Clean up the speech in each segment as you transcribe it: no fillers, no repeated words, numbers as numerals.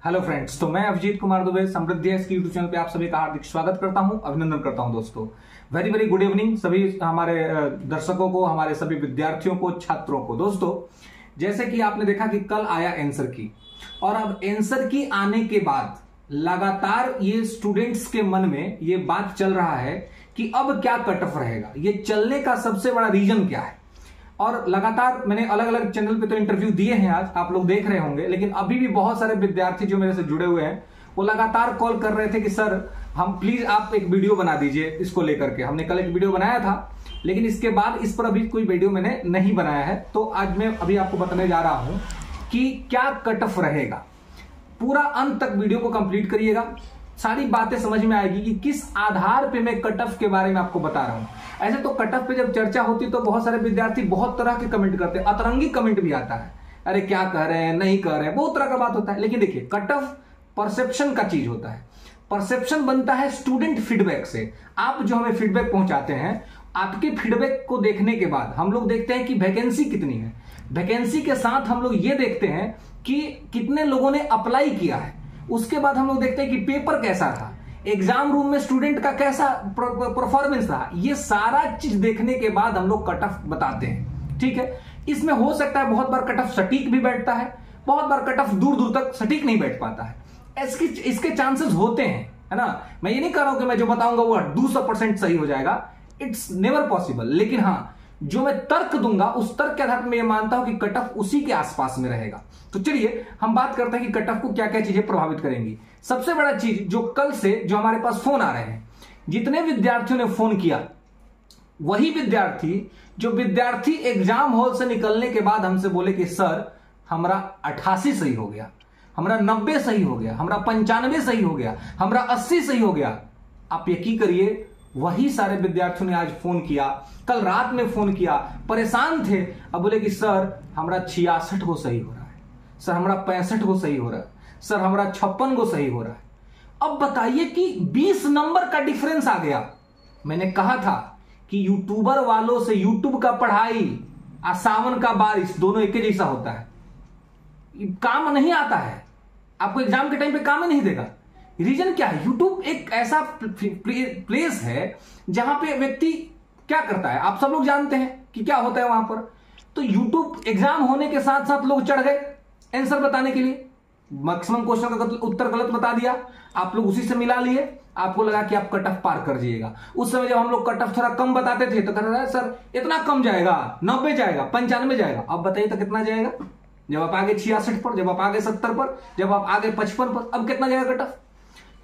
Hello friends, तो मैं अभिजीत कुमार दुबे समृद्धि इसकी यूट्यूब चैनल पे आप सभी का हार्दिक स्वागत करता हूं, अभिनंदन करता हूं। दोस्तों वेरी वेरी गुड इवनिंग सभी हमारे दर्शकों को, हमारे सभी विद्यार्थियों को, छात्रों को। दोस्तों जैसे कि आपने देखा कि कल आया आंसर की, और अब आंसर की आने के बाद लगातार ये स्टूडेंट्स के मन में ये बात चल रहा है कि अब क्या कट ऑफ रहेगा, ये चलने का सबसे बड़ा रीजन क्या है। और लगातार मैंने अलग अलग चैनल पे तो इंटरव्यू दिए हैं, आज आप लोग देख रहे होंगे, लेकिन अभी भी बहुत सारे विद्यार्थी जो मेरे से जुड़े हुए हैं वो लगातार कॉल कर रहे थे कि सर हम प्लीज आप एक वीडियो बना दीजिए इसको लेकर के। हमने कल एक वीडियो बनाया था, लेकिन इसके बाद इस पर अभी कोई वीडियो मैंने नहीं बनाया है। तो आज मैं अभी आपको बताने जा रहा हूं कि क्या कट ऑफ रहेगा। पूरा अंत तक वीडियो को कंप्लीट करिएगा, सारी बातें समझ में आएगी कि किस आधार पे मैं कट ऑफ के बारे में आपको बता रहा हूं। ऐसे तो कट ऑफ पे जब चर्चा होती तो बहुत सारे विद्यार्थी बहुत तरह के कमेंट करते हैं, अतरंगी कमेंट भी आता है, अरे क्या कह रहे हैं, नहीं कह रहे हैं, बहुत तरह का बात होता है। लेकिन देखिए, कट ऑफ परसेप्शन का चीज होता है। परसेप्शन बनता है स्टूडेंट फीडबैक से। आप जो हमें फीडबैक पहुंचाते हैं, आपके फीडबैक को देखने के बाद हम लोग देखते हैं कि वैकेंसी कितनी है। वैकेंसी के साथ हम लोग ये देखते हैं कि कितने लोगों ने अप्लाई किया है। उसके बाद हम लोग देखते हैं कि पेपर कैसा था, एग्जाम रूम में स्टूडेंट का कैसा परफॉर्मेंस रहा। ये सारा चीज देखने के बाद हम लोग कट ऑफ बताते हैं, ठीक है। इसमें हो सकता है बहुत बार कट ऑफ सटीक भी बैठता है, बहुत बार कट ऑफ दूर दूर तक सटीक नहीं बैठ पाता है। इसके चांसेस होते हैं, है ना। मैं ये नहीं कह रहा हूं कि मैं जो बताऊंगा वो 200% सही हो जाएगा, इट्स नेवर पॉसिबल। लेकिन हाँ, जो मैं तर्क दूंगा उस तर्क के आधार पर मैं ये मानता हूं कि कट ऑफ उसी के आसपास में रहेगा। तो चलिए हम बात करते हैं कि कट ऑफ को क्या क्या चीजें प्रभावित करेंगी। सबसे बड़ा चीज जो कल से जो हमारे पास फोन आ रहे हैं, जितने विद्यार्थियों ने फोन किया, वही विद्यार्थी एग्जाम हॉल से निकलने के बाद हमसे बोले कि सर हमारा 88 सही हो गया, हमारा 90 सही हो गया, हमारा 95 सही हो गया, हमारा 80 सही हो गया। आप यकीन करिए, वही सारे विद्यार्थियों ने आज फोन किया, कल रात में फोन किया, परेशान थे। अब बोले कि सर हमारा 66 को सही हो रहा है, सर हमारा 65 को सही हो रहा है, सर हमारा 56 को सही हो रहा है। अब बताइए कि 20 नंबर का डिफरेंस आ गया। मैंने कहा था कि यूट्यूबर वालों से यूट्यूब का पढ़ाई और सावन का बारिश दोनों एक जैसा होता है, काम नहीं आता है, आपको एग्जाम के टाइम पे काम ही नहीं देगा। रीजन क्या है? यूट्यूब एक ऐसा प्लेस है जहां पे व्यक्ति क्या करता है, आप सब लोग जानते हैं कि क्या होता है वहां पर। तो यूट्यूब एग्जाम होने के साथ साथ लोग चढ़ गए आंसर बताने के लिए, मैक्सिमम क्वेश्चन का उत्तर गलत बता दिया, आप लोग उसी से मिला लिए, आपको लगा कि आप कट ऑफ पार कर जाइएगा। उस समय जब हम लोग कट ऑफ थोड़ा कम बताते थे तो कहते थे सर इतना कम जाएगा, 90 जाएगा, 95 जाएगा। अब बताइए तो कितना जाएगा? जब आप आगे 66 पर, जब आप आगे 70 पर, जब आप आगे 55 पर, अब कितना जाएगा कट ऑफ?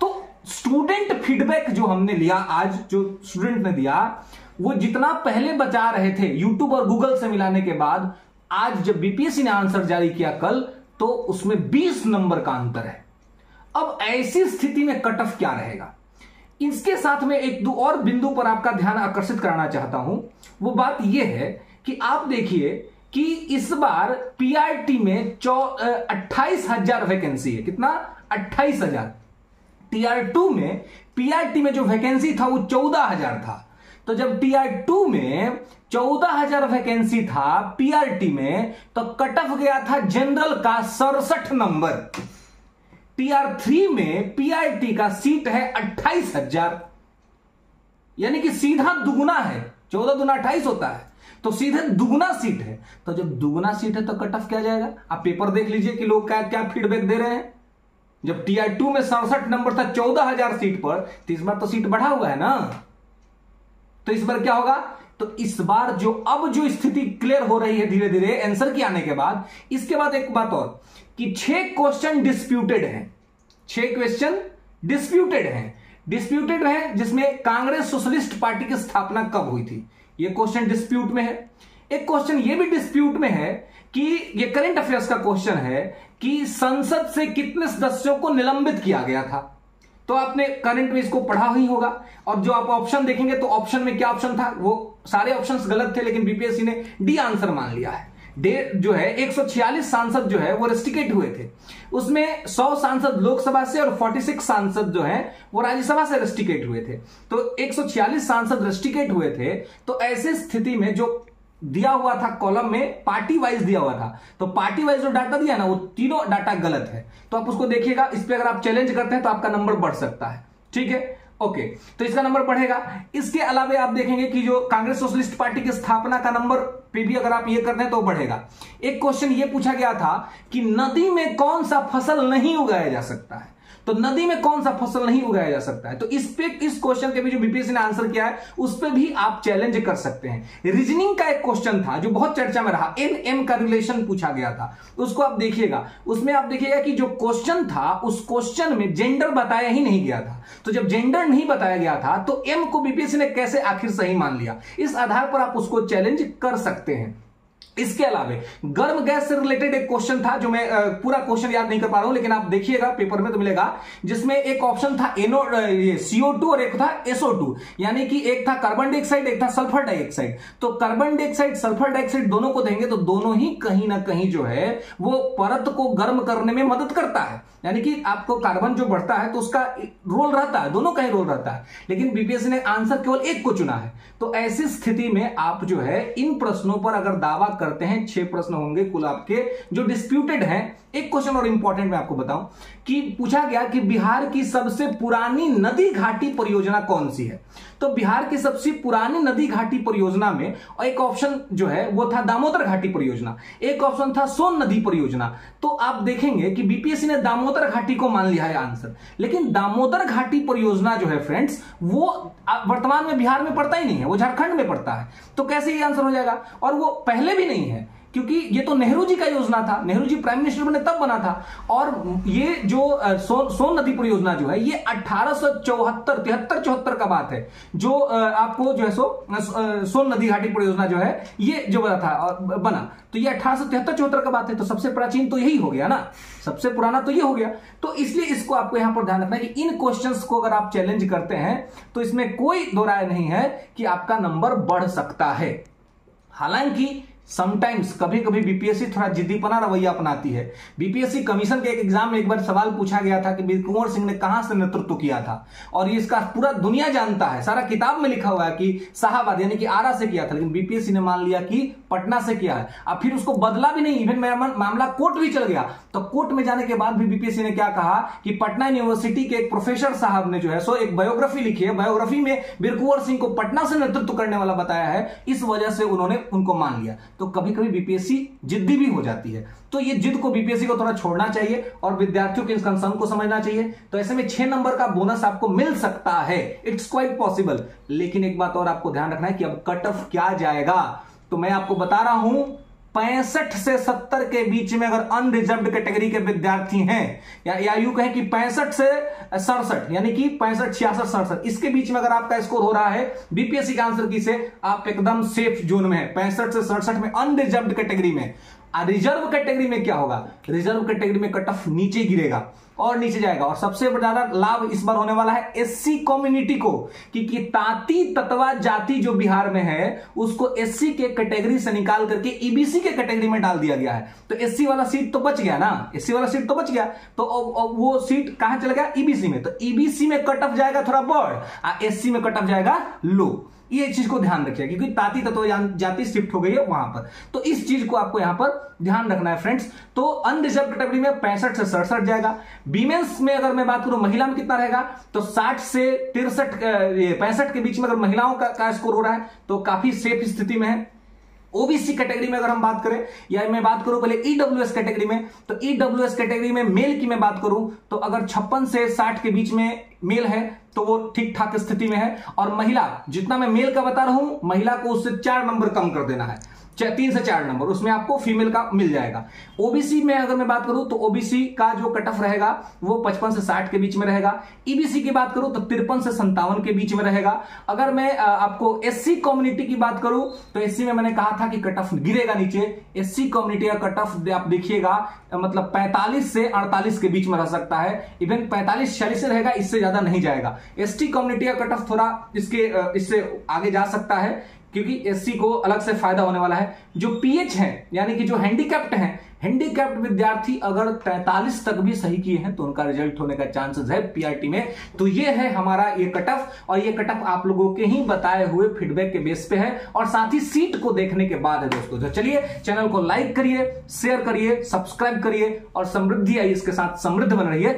तो स्टूडेंट फीडबैक जो हमने लिया, आज जो स्टूडेंट ने दिया, वो जितना पहले बचा रहे थे यूट्यूब और गूगल से मिलाने के बाद, आज जब बीपीएससी ने आंसर जारी किया कल, तो उसमें 20 नंबर का अंतर है। अब ऐसी स्थिति में कट ऑफ क्या रहेगा? इसके साथ में एक दो और बिंदु पर आपका ध्यान आकर्षित कराना चाहता हूं। वो बात यह है कि आप देखिए कि इस बार पीआरटी में 28,000 वैकेंसी है। कितना? 28,000। टीआर 2 में, पीआरटी में जो वैकेंसी था वो 14,000 था। तो जब टीआर 2 में 14,000 वैकेंसी था पीआरटी में, तो कट ऑफ गया था जनरल का 67 नंबर। टीआर 3 में पीआरटी का सीट है 28,000, यानी कि सीधा दुगुना है। 14 दूना 28 होता है, तो सीधे दुगुना सीट है। तो जब दुगुना सीट है तो कट ऑफ क्या जाएगा? आप पेपर देख लीजिए कि लोग क्या क्या फीडबैक दे रहे हैं। जब टीआर 2 में 67 नंबर था 14,000 सीट पर, तो इस बार तो सीट बढ़ा हुआ है ना। तो इस बार क्या होगा? तो इस बार जो स्थिति क्लियर हो रही है धीरे धीरे आंसर के आने के बाद, इसके बाद एक बात और कि 6 क्वेश्चन डिस्प्यूटेड हैं। 6 क्वेश्चन डिस्प्यूटेड हैं, जिसमें कांग्रेस सोशलिस्ट पार्टी की स्थापना कब हुई थी, यह क्वेश्चन डिस्प्यूट में है। एक क्वेश्चन यह भी डिस्प्यूट में है कि यह करंट अफेयर्स का क्वेश्चन है कि संसद से कितने सदस्यों को निलंबित किया गया था। तो आपने करंट में इसको पढ़ा ही होगा, और जो आप ऑप्शन देखेंगे तो ऑप्शन में क्या ऑप्शन था, वो सारे ऑप्शंस गलत थे, लेकिन बीपीएससी ने डी आंसर मान लिया है। जो है 146 सांसद जो है वो रेस्टिकेट हुए थे, उसमें 100 सांसद लोकसभा से और 46 सांसद जो है वो राज्यसभा से रेस्टिकेट हुए थे। तो 146 सांसद रेस्टिकेट हुए थे। तो ऐसे स्थिति में जो दिया हुआ था कॉलम में पार्टी वाइज दिया हुआ था, तो पार्टी वाइज जो डाटा दिया ना वो तीनों डाटा गलत है, तो आप उसको देखिएगा। इस पे अगर आप चैलेंज करते हैं तो आपका नंबर बढ़ सकता है, ठीक है, ओके, तो इसका नंबर बढ़ेगा। इसके अलावा आप देखेंगे कि जो कांग्रेस सोशलिस्ट पार्टी की स्थापना का नंबर पे भी अगर आप ये करते हैं तो बढ़ेगा। एक क्वेश्चन ये पूछा गया था कि नदी में कौन सा फसल नहीं उगाया जा सकता है, तो नदी में कौन सा फसल नहीं उगाया जा सकता है, तो इस क्वेश्चन के भी जो बीपीएससी ने आंसर किया है उस पे भी आप चैलेंज कर सकते हैं। रीजनिंग का एक क्वेश्चन था जो बहुत चर्चा में रहा, एन एम का रिलेशन पूछा गया था, उसको आप देखिएगा, उसमें आप देखिएगा कि जो क्वेश्चन था उस क्वेश्चन में जेंडर बताया ही नहीं गया था, तो जब जेंडर नहीं बताया गया था तो एम को बीपीएससी ने कैसे आखिर सही मान लिया, इस आधार पर आप उसको चैलेंज कर सकते हैं। इसके अलावा गर्म गैस से रिलेटेड एक क्वेश्चन था जो मैं पूरा क्वेश्चन याद नहीं कर पा रहा हूं, लेकिन आप देखिएगा पेपर में तो मिलेगा, जिसमें एक ऑप्शन था CO2 और एक था SO2, यानी कि एक था कार्बन डाइऑक्साइड एक था सल्फर डाइऑक्साइड। तो कार्बन डाइऑक्साइड सल्फर डाइऑक्साइड दोनों को देंगे तो दोनों ही कहीं ना कहीं जो है वो परत को गर्म करने में मदद करता है, यानी कि आपको कार्बन जो बढ़ता है तो उसका रोल रहता है, दोनों का ही रोल रहता है, लेकिन बीपीएससी ने आंसर केवल एक को चुना है। तो ऐसी स्थिति में आप जो है इन प्रश्नों पर अगर दावा करते हैं, 6 प्रश्न होंगे कुल आपके जो डिस्प्यूटेड हैं। एक क्वेश्चन और इंपॉर्टेंट मैं आपको बताऊं कि पूछा गया कि बिहार की सबसे पुरानी नदी घाटी परियोजना कौन सी है, तो बिहार की सबसे पुरानी नदी घाटी परियोजना में एक ऑप्शन जो है वो था दामोदर घाटी परियोजना, एक ऑप्शन था सोन नदी परियोजना। तो आप देखेंगे कि बीपीएससी ने दामोदर घाटी को मान लिया है आंसर, लेकिन दामोदर घाटी परियोजना जो है फ्रेंड्स वो वर्तमान में बिहार में पड़ता ही नहीं है, वो झारखंड में पड़ता है, तो कैसे ये आंसर हो जाएगा, और वो पहले भी नहीं है क्योंकि ये तो नेहरू जी का योजना था, नेहरू जी प्राइम मिनिस्टर बने तब बना था, और ये जो सोन नदी परियोजना जो है ये 1873 का बात है, जो आपको जो है सोन नदी घाटी परियोजना जो है ये जो बना, तो ये 1873-74 का बात है, तो सबसे प्राचीन तो यही हो गया ना, सबसे पुराना तो ये हो गया। तो इसलिए इसको आपको यहां पर ध्यान रखना है कि इन क्वेश्चंस को अगर आप चैलेंज करते हैं तो इसमें कोई दो राय नहीं है कि आपका नंबर बढ़ सकता है। हालांकि समटाइम्स कभी कभी बीपीएससी थोड़ा जिद्दीपना रवैया अपनाती है। बीपीएससी कमीशन के एक एग्जाम में एक बार सवाल पूछा गया था कि वीर कुंवर सिंह ने कहां से नेतृत्व किया था, और ये इसका पूरा दुनिया जानता है, सारा किताब में लिखा हुआ है कि शाहाबाद यानी कि आरा से किया था, लेकिन बीपीएससी ने मान लिया कि पटना से किया है। अब फिर उसको बदला भी नहीं, इवन मामला कोर्ट भी चल गया, तो कोर्ट में जाने के बाद भी बीपीएससी ने क्या कहा कि पटना यूनिवर्सिटी के एक प्रोफेसर साहब ने जो है एक बायोग्राफी लिखी है, बायोग्राफी में वीर कुंवर सिंह को पटना से नेतृत्व करने वाला बताया है, इस वजह से उन्होंने उनको मान लिया। तो कभी कभी बीपीएससी जिद्दी भी हो जाती है, तो ये जिद को बीपीएससी को थोड़ा छोड़ना चाहिए और विद्यार्थियों के इस कंसर्न को समझना चाहिए। तो ऐसे में 6 नंबर का बोनस आपको मिल सकता है, इट्स क्वाइट पॉसिबल। लेकिन एक बात और आपको ध्यान रखना है कि अब कट ऑफ क्या जाएगा, तो मैं आपको बता रहा हूं 65 से 70 के बीच में अगर अनरिजर्व्ड कैटेगरी के विद्यार्थी हैं, या यूं कहें कि 65 से 67 यानी कि 65, 66, 67 इसके बीच में अगर आपका स्कोर हो रहा है बीपीएससी का आंसर की से, आप एकदम सेफ जोन में है। 65 से 67 में अनरिजर्व्ड कैटेगरी में। रिजर्व कैटेगरी में क्या होगा, रिजर्व कैटेगरी में कट ऑफ नीचे गिरेगा और नीचे जाएगा, और सबसे ज्यादा लाभ इस बार होने वाला है एससी कम्युनिटी को, क्योंकि ताती ततवा जाति जो बिहार में है उसको एससी के कैटेगरी से निकाल करके ईबीसी के कैटेगरी में डाल दिया गया है। तो एससी वाला सीट तो बच गया ना, एससी वाला सीट तो बच गया, तो वो सीट कहां चला गया, ईबीसी में। तो ईबीसी में कट ऑफ जाएगा थोड़ा बढ़, एससी में कट ऑफ जाएगा लो। ये चीज को ध्यान रखिए क्योंकि ताती तत्व जाति शिफ्ट हो गई है वहां पर, तो इस चीज को आपको यहां पर ध्यान रखना है फ्रेंड्स। तो अनरिजर्व कैटेगरी में 65 से 67 जाएगा। वीमेंस में अगर मैं बात करूं महिला में कितना रहेगा, तो 60 से 65 के बीच में अगर महिलाओं का स्कोर हो रहा है तो काफी सेफ स्थिति में है। ओबीसी कैटेगरी में अगर हम बात करें, या मैं बात करूं पहले ईडब्ल्यूएस कैटेगरी में, तो ईडब्ल्यूएस कैटेगरी में मेल की मैं बात करूं तो अगर 56 से 60 के बीच में मेल है तो वो ठीक ठाक स्थिति में है। और महिला, जितना मैं मेल का बता रहा हूं, महिला को उससे 4 नंबर कम कर देना है, 3 से 4 नंबर, उसमें आपको फीमेल का मिल जाएगा। ओबीसी में अगर मैं बात करूं तो ओबीसी का जो कट ऑफ रहेगा वो 55 से 60 के बीच में रहेगा। ईबीसी की बात करूं तो 53 से 57 के बीच में रहेगा। अगर मैं आपको एससी कम्युनिटी की बात करूं तो एससी में मैंने कहा था कि कट ऑफ गिरेगा नीचे। एससी कम्युनिटी का कट ऑफ आप देखिएगा मतलब 45 से 48 के बीच में रह सकता है, इवन 45-46 रहेगा, इससे ज्यादा नहीं जाएगा। एसटी कम्युनिटी का कट ऑफ थोड़ा इससे आगे जा सकता है क्योंकि एससी को अलग से फायदा होने वाला है। जो पीएच है यानी कि जो हैंडीकैप्ड हैं, हैंडीकैप्ड विद्यार्थी अगर 43 तक भी सही किए हैं तो उनका रिजल्ट होने का चांसेस है पीआरटी में। तो ये है हमारा ये कट ऑफ, और ये कट ऑफ आप लोगों के ही बताए हुए फीडबैक के बेस पे है और साथ ही सीट को देखने के बाद है दोस्तों। तो चलिए चैनल को लाइक करिए, शेयर करिए, सब्सक्राइब करिए और समृद्धि आई इसके साथ समृद्ध बन रही है।